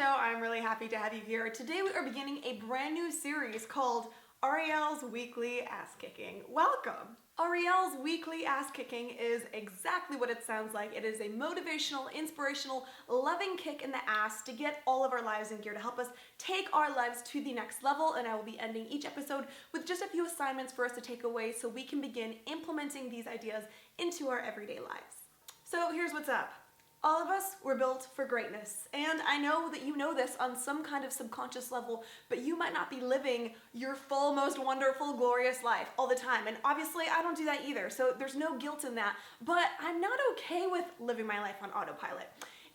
know I'm really happy to have you here. Today we are beginning a brand new series called Ariel's Weekly Ass Kicking. Welcome! Ariel's Weekly Ass Kicking is exactly what it sounds like. It is a motivational, inspirational, loving kick in the ass to get all of our lives in gear, to help us take our lives to the next level. And I will be ending each episode with just a few assignments for us to take away so we can begin implementing these ideas into our everyday lives. So here's what's up. All of us were built for greatness, and I know that you know this on some kind of subconscious level, but you might not be living your full, most wonderful, glorious life all the time, and obviously I don't do that either, so there's no guilt in that, but I'm not okay with living my life on autopilot.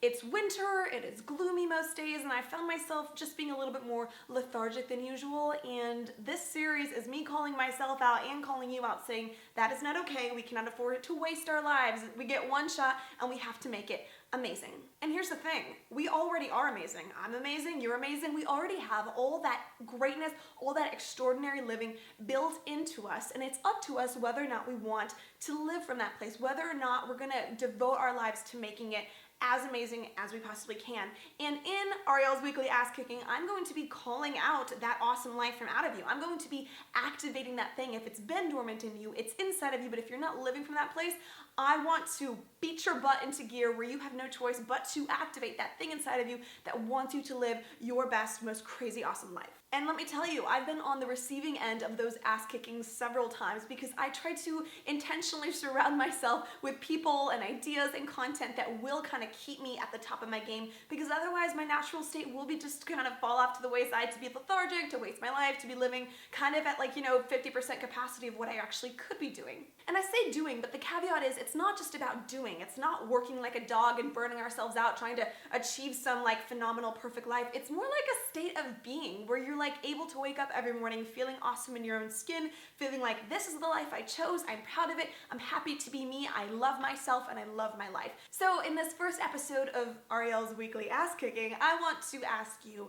It's winter, it is gloomy most days, and I found myself just being a little bit more lethargic than usual, and this series is me calling myself out and calling you out, saying that is not okay, we cannot afford to waste our lives, we get one shot, and we have to make it amazing. And here's the thing, we already are amazing. I'm amazing, you're amazing, we already have all that greatness, all that extraordinary living built into us, and it's up to us whether or not we want to live from that place, whether or not we're gonna devote our lives to making it as amazing as we possibly can. And in Ariel's Weekly Ass Kicking, I'm going to be calling out that awesome life from out of you. I'm going to be activating that thing. If it's been dormant in you, it's inside of you, but if you're not living from that place, I want to beat your butt into gear where you have no choice but to activate that thing inside of you that wants you to live your best, most crazy, awesome life. And let me tell you, I've been on the receiving end of those ass kickings several times because I try to intentionally surround myself with people and ideas and content that will kind of keep me at the top of my game, because otherwise my natural state will be just kind of fall off to the wayside, to be lethargic, to waste my life, to be living kind of at 50% capacity of what I actually could be doing. And I say doing, but the caveat is it's not just about doing. It's not working like a dog and burning ourselves out trying to achieve some phenomenal perfect life. It's more like a state of being where you're able to wake up every morning feeling awesome in your own skin, feeling like this is the life I chose, I'm proud of it, I'm happy to be me, I love myself, and I love my life. So in this first episode of Ariel's Weekly Ass Kicking, I want to ask you,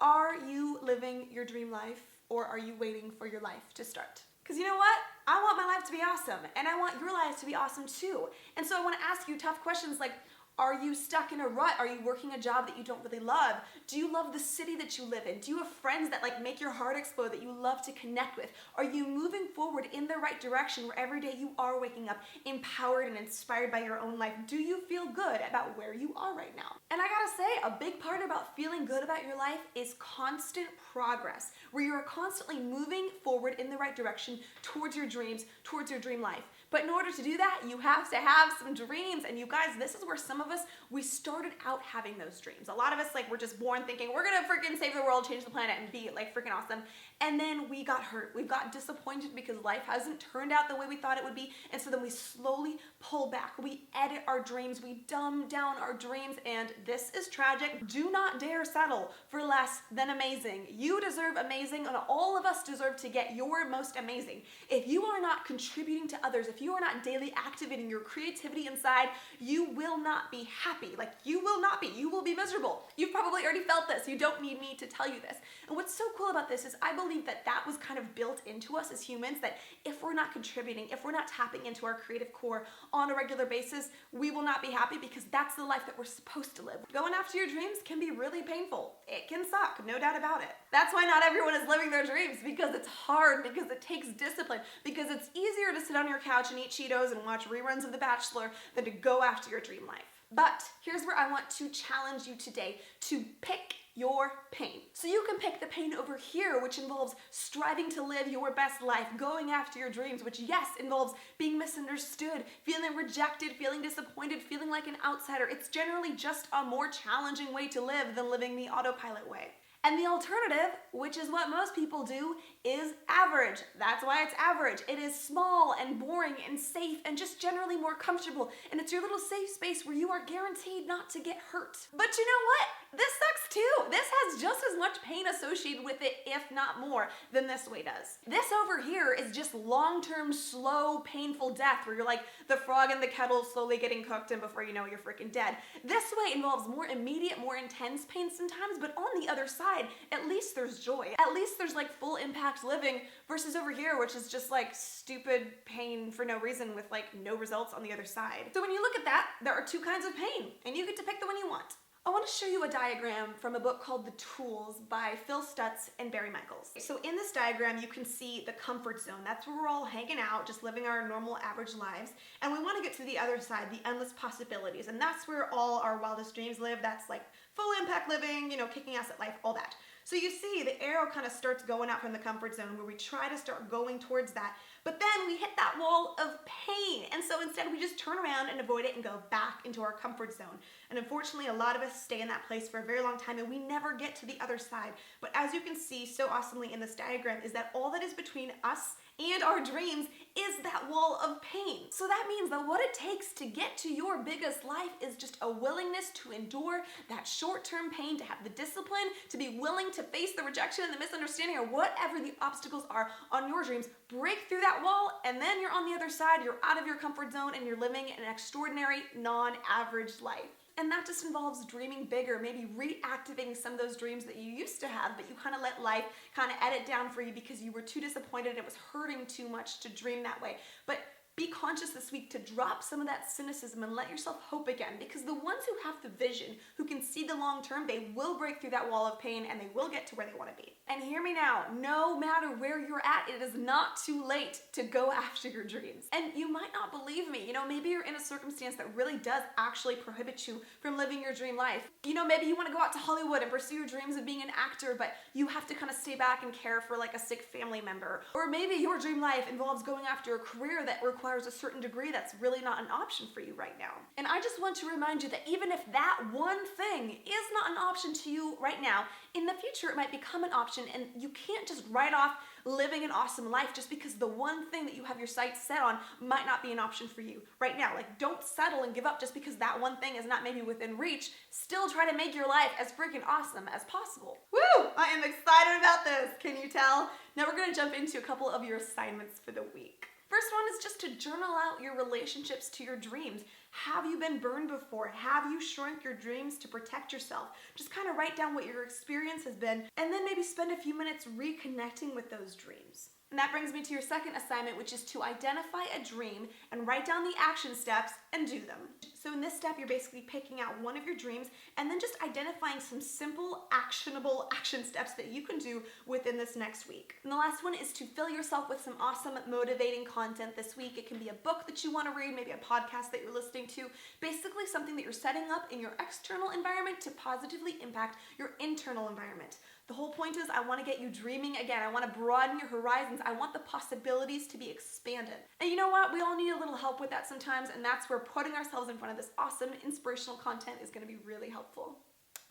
are you living your dream life, or are you waiting for your life to start? Because you know what? I want my life to be awesome, and I want your life to be awesome too. And so I want to ask you tough questions like, are you stuck in a rut? Are you working a job that you don't really love? Do you love the city that you live in? Do you have friends that make your heart explode that you love to connect with? Are you moving forward in the right direction where every day you are waking up empowered and inspired by your own life? Do you feel good about where you are right now? And I gotta say, a big part about feeling good about your life is constant progress, where you're constantly moving forward in the right direction towards your dreams, towards your dream life. But in order to do that, you have to have some dreams. And you guys, this is where some of us, we started out having those dreams. A lot of us, we're just born thinking, we're gonna freaking save the world, change the planet, and be freaking awesome. And then we got hurt. We got disappointed because life hasn't turned out the way we thought it would be. And so then we slowly pull back. We edit our dreams. We dumb down our dreams. And this is tragic. Do not dare settle for less than amazing. You deserve amazing, and all of us deserve to get your most amazing. If you are not contributing to others, if you are not daily activating your creativity inside, you will not be happy. You will not be. You will be miserable. You've probably already felt this. You don't need me to tell you this. And what's so cool about this is I believe that that was kind of built into us as humans, that if we're not contributing, if we're not tapping into our creative core on a regular basis, we will not be happy, because that's the life that we're supposed to live. Going after your dreams can be really painful. It can suck, no doubt about it. That's why not everyone is living their dreams, because it's hard, because it takes discipline, because it's easier to sit on your couch and eat Cheetos and watch reruns of The Bachelor than to go after your dream life. But here's where I want to challenge you today to pick your pain. So you can pick the pain over here, which involves striving to live your best life, going after your dreams, which yes, involves being misunderstood, feeling rejected, feeling disappointed, feeling like an outsider. It's generally just a more challenging way to live than living the autopilot way. And the alternative, which is what most people do, is average. That's why it's average. It is small and boring and safe and just generally more comfortable. And it's your little safe space where you are guaranteed not to get hurt. But you know what? This sucks too. This has just as much pain associated with it, if not more, than this way does. This over here is just long-term, slow, painful death where you're like the frog in the kettle slowly getting cooked, and before you know it, you're freaking dead. This way involves more immediate, more intense pain sometimes, but on the other side, at least there's joy. At least there's full impact living, versus over here, which is just stupid pain for no reason with no results on the other side. So when you look at that, there are two kinds of pain, and you get to pick the one you want. I want to show you a diagram from a book called The Tools by Phil Stutz and Barry Michaels. So in this diagram, you can see the comfort zone. That's where we're all hanging out, just living our normal average lives. And we want to get to the other side, the endless possibilities. And that's where all our wildest dreams live. That's like full impact living, kicking ass at life, all that. So you see the arrow kind of starts going out from the comfort zone where we try to start going towards that, but then we hit that wall of pain. And so instead we just turn around and avoid it and go back into our comfort zone. And unfortunately, a lot of us stay in that place for a very long time and we never get to the other side. But as you can see so awesomely in this diagram is that all that is between us and our dreams is that wall of pain. So that means that what it takes to get to your biggest life is just a willingness to endure that short-term pain, to have the discipline, to be willing to face the rejection and the misunderstanding or whatever the obstacles are on your dreams, break through that wall, and then you're on the other side, you're out of your comfort zone and you're living an extraordinary, non-average life. And that just involves dreaming bigger, maybe reactivating some of those dreams that you used to have, but you kind of let life kind of edit down for you because you were too disappointed and it was hurting too much to dream that way. But be conscious this week to drop some of that cynicism and let yourself hope again, because the ones who have the vision, who can see the long term, they will break through that wall of pain and they will get to where they want to be. And hear me now, no matter where you're at, it is not too late to go after your dreams. And you might not believe me, maybe you're in a circumstance that really does actually prohibit you from living your dream life. Maybe you want to go out to Hollywood and pursue your dreams of being an actor, but you have to kind of stay back and care for like a sick family member. Or maybe your dream life involves going after a career that requires a certain degree that's really not an option for you right now. And I just want to remind you that even if that one thing is not an option to you right now, in the future it might become an option, and you can't just write off living an awesome life just because the one thing that you have your sights set on might not be an option for you right now. Like, don't settle and give up just because that one thing is not maybe within reach. Still try to make your life as freaking awesome as possible. Woo! I am excited about this. Can you tell? Now we're going to jump into a couple of your assignments for the week. First one is just to journal out your relationships to your dreams. Have you been burned before? Have you shrunk your dreams to protect yourself? Just kind of write down what your experience has been and then maybe spend a few minutes reconnecting with those dreams. And that brings me to your second assignment, which is to identify a dream and write down the action steps and do them. So in this step, you're basically picking out one of your dreams and then just identifying some simple, actionable action steps that you can do within this next week. And the last one is to fill yourself with some awesome, motivating content this week. It can be a book that you want to read, maybe a podcast that you're listening to, basically something that you're setting up in your external environment to positively impact your internal environment. The whole point is I want to get you dreaming again. I want to broaden your horizons. I want the possibilities to be expanded. And you know what? We all need a little help with that sometimes, and that's where putting ourselves in front of this awesome inspirational content is going to be really helpful.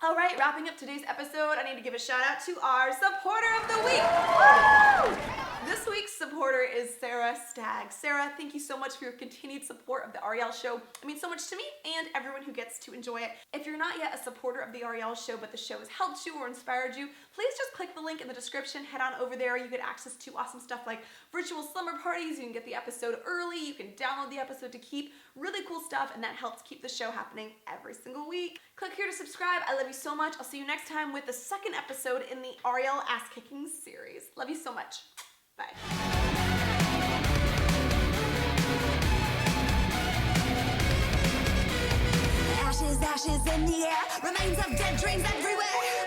All right, wrapping up today's episode, I need to give a shout out to our supporter of the week. Woo! This week's supporter is Sarah Stagg. Sarah, thank you so much for your continued support of the Ariel Show. It means so much to me and everyone who gets to enjoy it. If you're not yet a supporter of the Ariel Show, but the show has helped you or inspired you, please just click the link in the description, head on over there. You get access to awesome stuff like virtual slumber parties. You can get the episode early. You can download the episode to keep. Really cool stuff, and that helps keep the show happening every single week. Click here to subscribe. I love you so much. I'll see you next time with the second episode in the Ariel Ass Kicking series. Love you so much. Bye. Ashes in the air, remains of dead dreams everywhere.